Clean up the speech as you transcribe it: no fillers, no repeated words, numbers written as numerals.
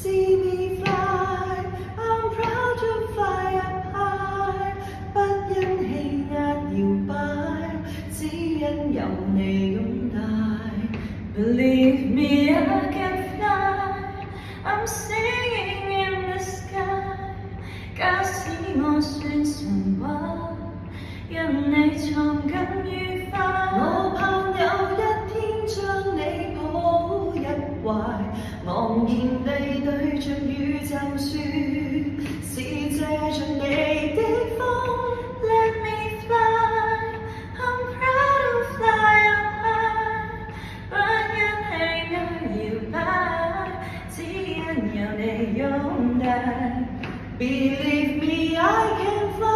See me fly, I'm proud to fly up high， 不因氣壓搖擺，只因有你擁戴。Believe me, I can fly, I'm singing in the sky。假使我算神話，因你藏緊愉快。我盼有一天將你抱入懷，昂然地對着宇宙說，是借着你的風。Let me fly, I'm proud to fly up high， 不因氣壓搖擺，只因有你擁戴。Believe me, I can fly。